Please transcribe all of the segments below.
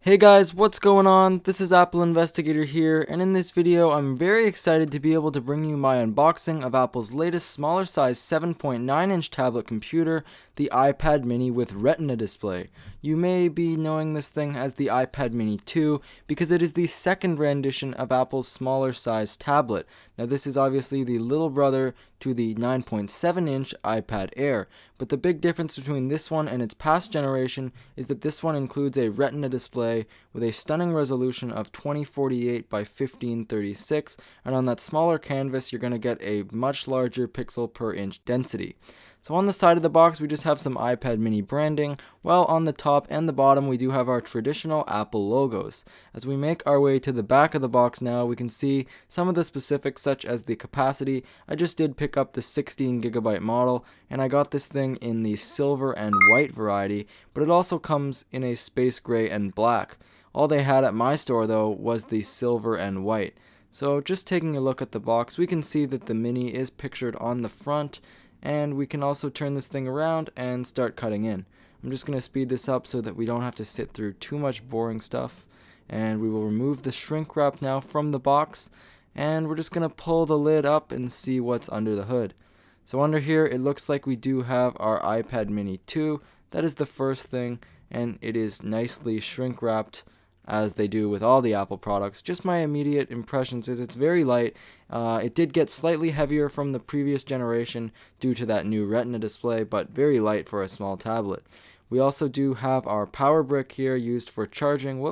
Hey guys, what's going on? This is AppleInvestigator here, and in this video I'm very excited to be able to bring you my unboxing of Apple's latest smaller size 7.9-inch tablet computer, the iPad mini with Retina Display. You may be knowing this thing as the iPad mini 2 because it is the second rendition of Apple's smaller size tablet. Now this is obviously the little brother to the 9.7-inch iPad Air, but the big difference between this one and its past generation is that this one includes a Retina display with a stunning resolution of 2048 by 1536, and on that smaller canvas you're going to get a much larger pixel per inch density. So on the side of the box we just have some iPad mini branding, while on the top and the bottom we do have our traditional Apple logos. As we make our way to the back of the box now, we can see some of the specifics such as the capacity. I just did pick up the 16GB model, and I got this thing in the silver and white variety, but it also comes in a space gray and black. All they had at my store though was the silver and white. So just taking a look at the box, we can see that the mini is pictured on the front, and we can also turn this thing around and start cutting in. I'm just going to speed this up so that we don't have to sit through too much boring stuff, and we will remove the shrink wrap now from the box, and we're just going to pull the lid up and see what's under the hood. So under here it looks like we do have our iPad mini 2. That is the first thing, and it is nicely shrink wrapped as they do with all the Apple products. Just my immediate impressions is it's very light. It did get slightly heavier from the previous generation due to that new Retina display, but very light for a small tablet. We also do have our power brick here used for charging,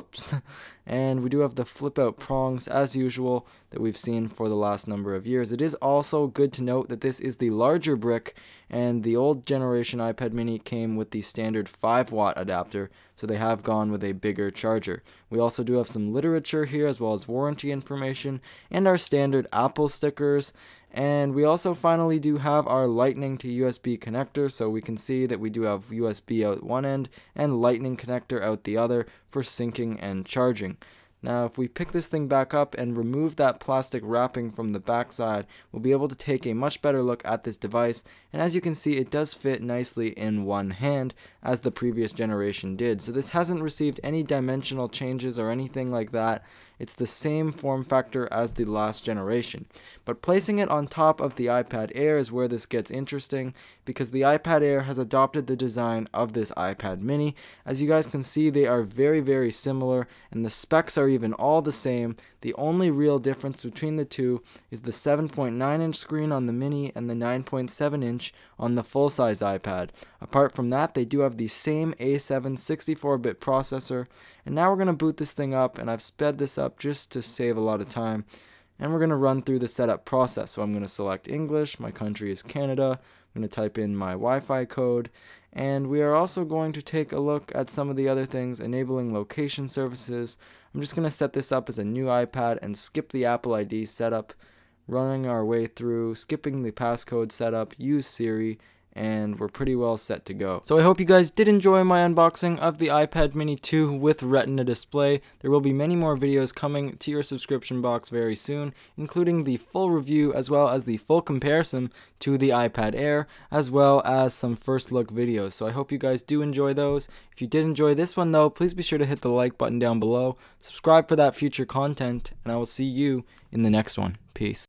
and we do have the flip out prongs as usual that we've seen for the last number of years. It is also good to note that this is the larger brick, and the old generation iPad mini came with the standard 5-watt adapter, so they have gone with a bigger charger. We also do have some literature here as well as warranty information and our standard Apple stickers. And we also finally do have our Lightning to USB connector, so we can see that we do have USB out one end and Lightning connector out the other for syncing and charging. Now if we pick this thing back up and remove that plastic wrapping from the back side, we'll be able to take a much better look at this device, and as you can see it does fit nicely in one hand as the previous generation did. So this hasn't received any dimensional changes or anything like that. It's the same form factor as the last generation. But placing it on top of the iPad Air is where this gets interesting, because the iPad Air has adopted the design of this iPad mini. As you guys can see, they are very similar, and the specs are even all the same. The only real difference between the two is the 7.9-inch screen on the mini and the 9.7-inch on the full-size iPad. Apart from that, they do have the same A7 64-bit processor. And now we're going to boot this thing up, and I've sped this up just to save a lot of time. And we're going to run through the setup process. So I'm going to select English, my country is Canada, I'm going to type in my Wi-Fi code, and we are also going to take a look at some of the other things, enabling location services. I'm just going to set this up as a new iPad and skip the Apple ID setup, running our way through, skipping the passcode setup, use Siri, and we're pretty well set to go. So I hope you guys did enjoy my unboxing of the iPad mini 2 with Retina display. There will be many more videos coming to your subscription box very soon, including the full review as well as the full comparison to the iPad Air, as well as some first look videos. So I hope you guys do enjoy those. If you did enjoy this one though, please be sure to hit the like button down below, subscribe for that future content, and I will see you in the next one. Peace.